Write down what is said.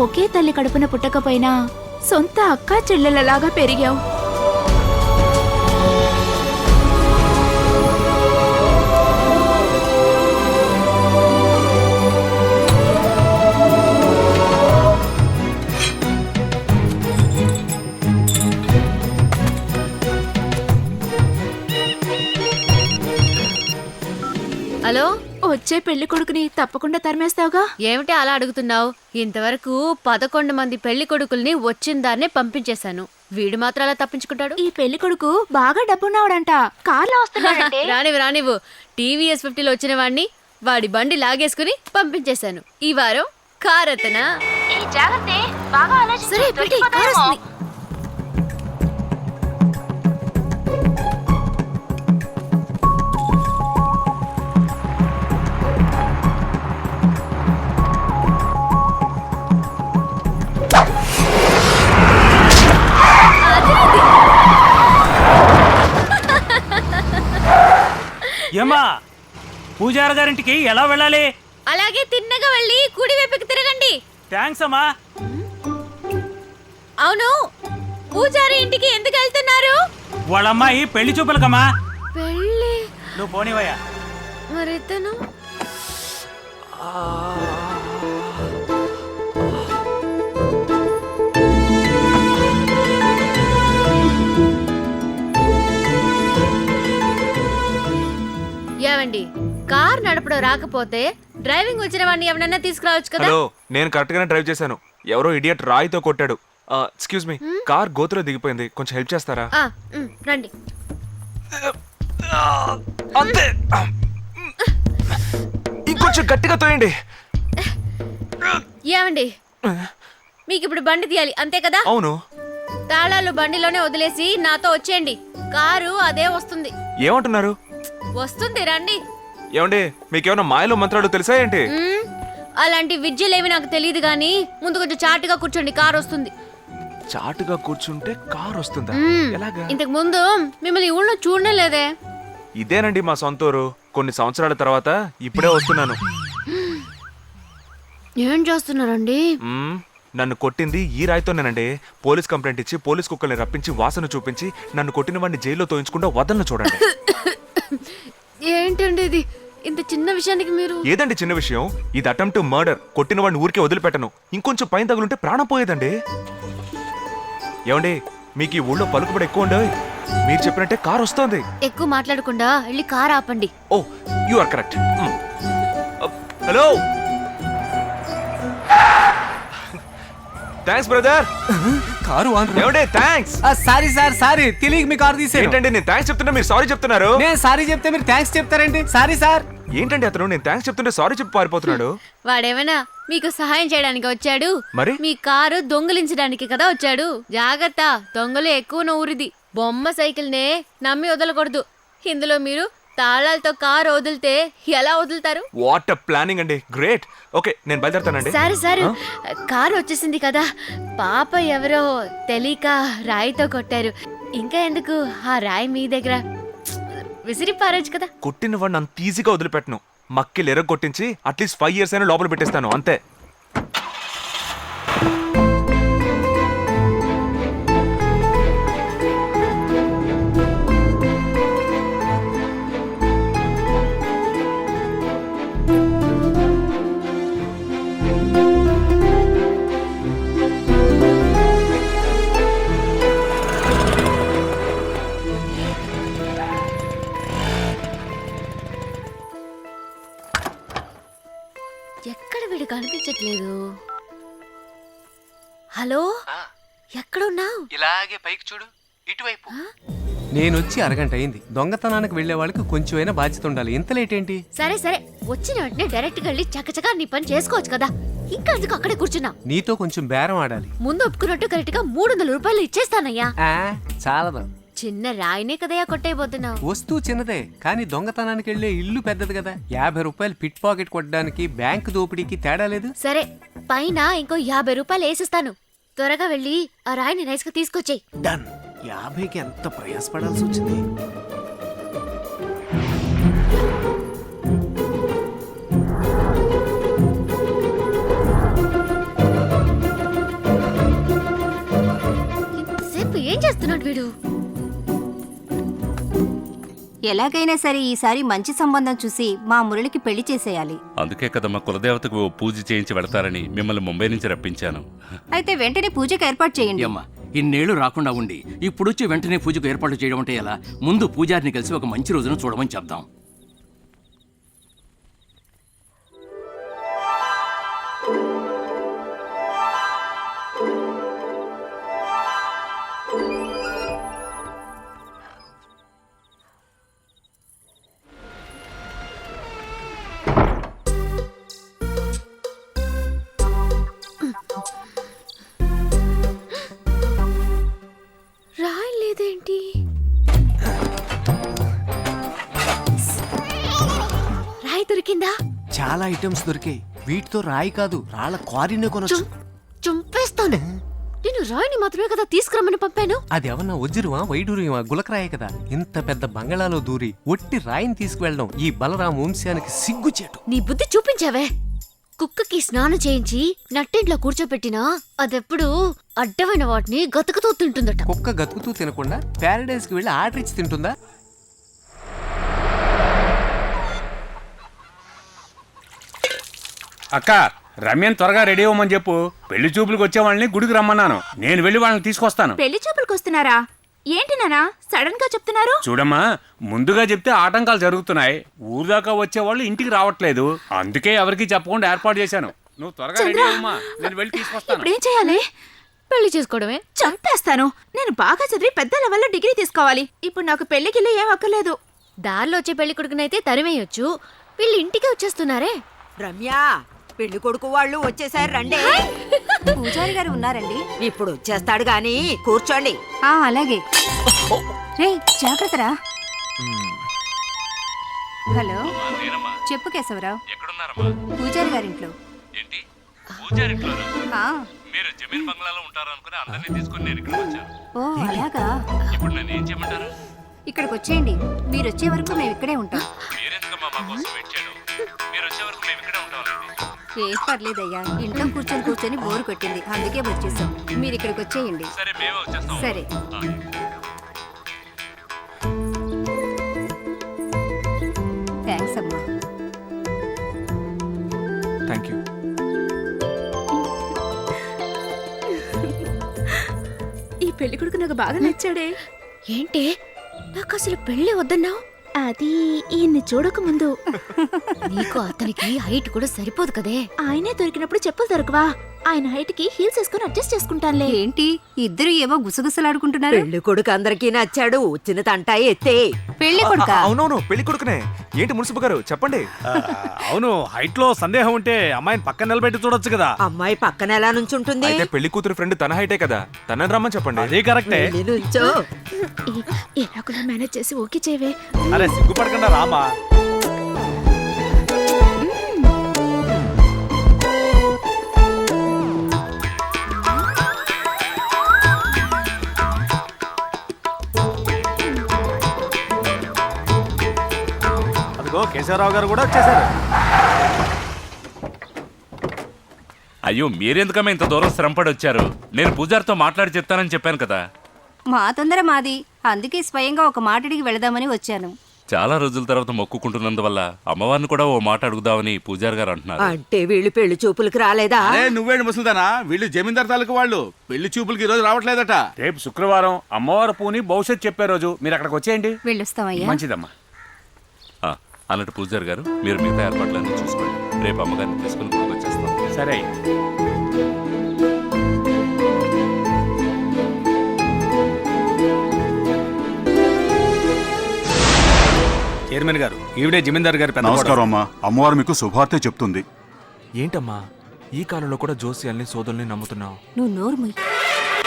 ఒకే తల్లి కడుపున పుట్టకపోయినా సొంత అక్క చెల్లెలలాగా పెరిగావు. హలో, వచ్చే పెళ్లి కొడుకుని తప్పకుండా తరిమేస్తావుగా? ఏమిటి అలా అడుగుతున్నావు? ఇంతవరకు 11 మంది పెళ్లి కొడుకుల్ని వచ్చిందాన్నే పంపించేశాను. వీడు మాత్రం అలా తప్పించుకుంటాడు. ఈ పెళ్లి కొడుకు బాగా డబ్బున్నావాడంట, కార్లో వస్తున్నాడంటే. రానివ్వు టీవీఎస్ 50లో వచ్చిన వాడిని వాడి బండి లాగేసుకుని పంపించేశాను. ఈ వారం కార్ అతనా? సరే పెట్టి, కారు వస్తుంది. ఏమా, పూజారి గారింటికి ఎలా వెళ్ళాలి? అలాగే తిన్నగా వెళ్ళి కుడి వైపుకి తిరగండి. థ్యాంక్స్ అమ్మా. అవును, పూజారి ఇంటికి ఎందుకు వెళ్తున్నారు? వాళ్ళ అమ్మాయి పెళ్లి చూపులకమ్మా. పెళ్లి? నువ్వు పోనివయ్యా. మరితను ఏమండి, కార్ నడపడం రాకపోతే డ్రైవింగ్ వచ్చిన వాడిని ఎవరన్నా తీసుకురావచ్చు కదా? హలో, నేను కరెక్ట్ గానే డ్రైవ్ చేశాను. ఎవరో ఇడియట్ రాయితో కొట్టాడు. ఎక్స్క్యూజ్ మీ, కార్ గోతులో దిగిపోయింది, కొంచెం హెల్ప్ చేస్తారా? రండి. అంతే, ఇంకొంచెం గట్టిగా తోయండి. ఏమండి, మీకు ఇప్పుడు బండి తీయాలి అంతే కదా? అవును. తాళాలు బండిలోనే వదిలేసి నాతో వచ్చేయండి. కారు అదే వస్తుంది. ఏమంటున్నారు? వస్తుంది, రండి. ఏమండి, మీకేమైనా మాయలు మంత్రాలు తెలుసా ఏంటి? అలాంటి విద్యలేవి నాకు తెలియదు గానీ ముందు కొంచెం చాటుగా కూర్చోండి, కారు వస్తుంది. చాటుగా కూర్చుంటే కార్ వస్తుందా? ఎలాగా? ఇంతకు ముందు మిమ్మల్ని ఊళ్ళో చూడనే లేదే. ఇదేనండి మా సొంత ఊరు. కొన్ని సంవత్సరాల తర్వాత ఇప్పుడే వస్తున్నాను. ఏం చేస్తున్నారండి? నన్ను కొట్టింది ఈ రాయితోనేనండి. పోలీస్ కంప్లైంట్ ఇచ్చి పోలీస్ కుక్కల్ని రప్పించి వాసన చూపించి నన్ను కొట్టిన వాడిని జైల్లో తోయించకుండా వదలను చూడండి. ఏంటండి ఇది? ఇంత చిన్న విషయానికి మీరు? ఏదండి చిన్న విషయం? ఇది అటెంప్ట్ మర్డర్. కొట్టిన వాడిని ఊరికే వదిలిపెట్టను. ఇంకొంచెం పైన తగులుంటే ప్రాణం పోయేదండి. ఏమండి, మీకు ఈ ఊళ్ళో పలుకుబడి ఎక్కువ ఉండే. మీరు చెప్పినట్టే కార్ వస్తోంది. ఎక్కువ మాట్లాడకుండా వెళ్ళి కార్ ఆపండి. Oh, you are correct. Hello, thanks brother. Car ఏమండి, థ్యాంక్స్. సారీ సార్, సారీ, తెలియక మీ కారు తీసేయండి. ఏంటండి, నేను థ్యాంక్స్ చెప్తున్నా మీరు సారీ చెప్తున్నారు? నేను సారీ చెప్తే మీరు థ్యాంక్స్ చెప్తారండి. Sorry sir. ఏంటండి అతను నేను థ్యాంక్స్ చెప్తుంటే సారీ చెప్పి పారిపోతున్నాడు? వాడేమైనా మీకు సహాయం చేయడానికి వచ్చాడు? మరి మీ కారు దొంగిలించడానికి కదా వచ్చాడు. జాగ్రత్త, దొంగలు ఎక్కువ ఊరిది. బొమ్మ సైకిల్ నే నమ్మి వదలకూడదు. ఇందులో మీరు తాళాలతో కారు వదిలితే ఎలా వదులుతారు? వాట్ ప్లానింగ్ అండి, గ్రేట్. ఓకే, నేను బయలుదేరుతానండి. సరే, కారు వచ్చేసింది కదా. పాప ఎవరో తెలియక రాయితో కొట్టారు. ఇంకా ఎందుకు ఆ రాయి మీ దగ్గర? విసిరి పారేచ్చు కదా. కొట్టిన వాడిని అంత ఈజీగా వదిలిపెట్టను. మక్కిలు ఎరగొట్టించి అట్లీస్ట్ 5 years అయినా లోపల పెట్టేస్తాను, అంతే. ఎక్కడ వీడు కనిపించట్లేదు. హలో, ఎక్కడున్నావు? ఇలాగే పైకి చూడు, ఇటువైపు. నేనొచ్చి అరగంట అయింది. దొంగతనానికి వెళ్లే వాళ్ళకి కొంచెమైనా బాధ్యత ఉండాలి. ఇంత లేట్ ఏంటి? సరే, వచ్చిన వెంటనే డైరెక్ట్ గా వెళ్ళి చక్కచగా నీ పని చేసుకోవచ్చు కదా. ఇంకా ఎందుకు అక్కడే కూర్చున్నా? నీతో కొంచెం బేరం ఆడాలి. ముందు ఒప్పుకున్నట్టు కరెక్ట్ గా 300 రూపాయలు ఇచ్చేస్తానయ్యా. చాలదా? చిన్న రాయినే కదయ్యా కొట్టేయబోతున్నావు. వస్తువు చిన్నదే, కానీ దొంగతనానికి వెళ్లే ఇల్లు పెద్దది కదా. 50 రూపాయలు పిట్ పాకెట్ కొట్టడానికి బ్యాంక్ దోపిడీకి తేడా లేదు. సరే, పైన ఇంకో 50 రూపాయలు వేసిస్తాను. త్వరగా వెళ్ళి ఆ రాయిని నైస్ గా తీసుకొచ్చేయి. డన్. 50కి ఎంత ప్రయాసపడాల్సి వచ్చింది. చేస్తున్నాడు వీడు? ఎలాగైనా సరే ఈసారి మంచి సంబంధం చూసి మా మురళికి పెళ్లి చేసేయాలి. అందుకే కదా మా కులదేవతకు ఓ పూజ చేయించి వెడతారని మిమ్మల్ని ముంబై నుంచి రప్పించాను. అయితే వెంటనే పూజకు ఏర్పాటు చేయండి. అమ్మా ఇన్నేళ్లు రాకుండా ఉండి ఇప్పుడొచ్చి వెంటనే పూజకు ఏర్పాటు చేయడం అంటే ఎలా? ముందు పూజారిని కలిసి ఒక మంచి రోజున చూడమని చెప్దాం. రాయలేదేంటి? రాయి దొరికిందా? చాలా ఐటమ్స్ దొరికాయి. వీటితో రాయి కాదు, రాళ్ళ క్వారీనే కొనొచ్చు. చంపేస్తాను. నేను రాయిని మాత్రమే కదా తీసుకురమ్మని పంపాను. అది ఏమన్నా వజ్రువా వైడూర్యమా? గులకరాయే కదా. ఇంత పెద్ద బంగళాలో దూరి ఒట్టి రాయిని తీసుకువెళ్ళడం ఈ బలరాం వంశానికి సిగ్గుచేటు. నీ బుద్ధి చూపించావే. కుక్కకి స్నానం చేయించి నట్టింట్లో కూర్చోపెట్టినా అదెప్పుడు అడ్డమైన వాటిని గతుకుతూ తింటుందట. కుక్క గతుకుతూ తినకుండా ప్యారడైజ్ కి వెళ్ళి ఆర్డర్ ఇచ్చి తింటుందా? అక్క, రమ్యని త్వరగా రెడీ అవ్వమని చెప్పు. పెళ్లి చూపులకు వచ్చే వాళ్ళని గుడికి రమ్మన్నాను. నేను వెళ్ళి వాళ్ళని తీసుకొస్తాను. పెళ్లి చూపులకు వస్తున్నారా? ఏంటి నానా సడన్ గా చెప్తున్నారు? చూడమ్మా, ముందుగా చెప్తే ఆటంకాలు జరుగుతున్నాయి. ఊరుదాకా వచ్చే వాళ్ళు ఇంటికి రావట్లేదు. అందుకే ఎవరికి చెప్పకుండా ఏర్పాటు చేశాను. నువ్వు త్వరగా రెడీ అవ్వమ్మా, నేను వెళ్ళి తీసుకొస్తాను. ఇప్పుడేం చేయాలి? పెళ్లి చేసుకోవడమే. చంపేస్తాను. నేను బాగా చదివి పెద్ద లెవెల్లో డిగ్రీ తీసుకోవాలి. ఇప్పుడు నాకు పెళ్లికి ఏం అక్కర్లేదు. దారిలో వచ్చే పెళ్లి కొడుకునైతే తరిమేయొచ్చు. వీళ్ళు ఇంటికి వచ్చేస్తున్నారే. రమ్య, పెళ్లి కొడుకు వాళ్ళు వచ్చేసారు, రండి. పూజారి గారు ఉన్నారండి. ఇప్పుడు వచ్చేస్తాడు గాని కూర్చోండి. అలాగే. రే జాగ్రత్తరా. హలో, చెప్పు కేశవరావు. ఎక్కడున్నారమ్మా? పూజారి గారింట్లో. ఏంటి పూజారింట్లోనా? ఆ, మీరు జమీన్ బంగ్లాలో ఉంటారు అనుకుని అందరినీ తీసుకుని నేను ఇక్కడికి వచ్చాను. ఓ అలాగా. ఇప్పుడు నన్ను ఏం చేయమంటారు? ఇక్కడికి వచ్చేయండి. మీరు వచ్చే వరకు మేము ఇక్కడే ఉంటాం. మీరెందుకమ్మా మా కోసం వెయిట్ చేయడం? మీరు వచ్చే వరకు మేము ఇక్కడే ఉంటామండి. ఏ పర్లేదయ్యా, ఇంట్లో కూర్చొని కూర్చొని బోరు కొట్టింది, అందుకే వచ్చేసాం. మీరు ఇక్కడికి వచ్చేయండి. సరే, మేమే వచ్చేస్తాం. సరే. థ్యాంక్స్ అమ్మా. Thank you. ఈ పెళ్లి కొడుకు నాకు బాగా నచ్చాడే. ఏంటి నాకు అసలు పెళ్లి వద్దన్నావు? అది ఈయన్ని చూడక ముందు. నీకు అతనికి హైట్ కూడా సరిపోదు కదే. ఆయనే దొరికినప్పుడు చెప్పులు దొరకవా? ఆయన హైట్ కి హీల్స్ వేసుకొని అడ్జస్ట్ చేసుకుంటానులే. ఏంటి ఇద్దరు ఏవో గుసగుసలాడుకుంటున్నారు? పెళ్లి కొడుకు అందరికీ నచ్చాడు. వచ్చిన తంటా ఎత్తే. పెళ్లి కొడుక? అవునవును, పెళ్లి కొడుకునే. ఏంటి మున్సిపల్ గారు చెప్పండి. అవును, హైట్ లో సందేహం ఉంటే అమ్మాయిని పక్కన నిలబెట్టి చూడొచ్చు కదా. అమ్మాయి పక్కన ఎలా నుంచుంటుంది? అయితే పెళ్లి కూతురు ఫ్రెండ్ తన హైటే కదా, తనని రమ్మని చెప్పండి. అదే కరెక్టే. వెళ్ళి నుంచో. ఎలాగోలా మేనేజ్ చేసి ఓకే చేయవే. అరే సిగ్గుపడకుండా రామా. అదిగో కేశవరావు గారు కూడా వచ్చేసారు. అయ్యో, మీరెందుకమ్మా ఇంత దూరం శ్రమపడి వచ్చారు? నేను పూజారితో మాట్లాడి చెప్తానని చెప్పాను కదా. మా తొందర మాది, అందుకే స్వయంగా ఒక మాట అడిగి వెళదామని వచ్చాను. చాలా రోజుల తర్వాత మొక్కుకుంటున్నందువల్ల అమ్మవారిని కూడా ఓ మాట అడుగుదామని పూజారి గారు అంటున్నారు. అంటే వీళ్ళు పెళ్లి చూపులకు రాలేదా? నువ్వేంటి ముసలిదానా? వీళ్ళు జమీందార్ తాలూకు వాళ్ళు. పెళ్లి చూపులకి ఈ రోజు రావట్లేదట. రేపు శుక్రవారం అమ్మవారు పూని భవిష్యత్ చెప్పే రోజు. మీరు అక్కడికి వచ్చేయండి. వెళ్ళొస్తామయ్యా. మంచిదమ్మా. అన్నట్టు పూజారి గారు, మీరు మిగతా ఏర్పాట్లన్నీ చూసుకోండి. రేపు అమ్మగారిని తీసుకుని గుడికి వచ్చేస్తాం. సరే. చైర్మన్ గారు, ఈవిడే జమీందార్ గారి పెద్ద నమస్కారం అమ్మా. అమ్మవారు మీకు శుభార్తే చెప్తుంది. ఏంటమ్మా ఈ కాలంలో కూడా జోస్యాల్ని సోదరుల్ని నమ్ముతున్నావు? నువ్వు నోరు మూయి.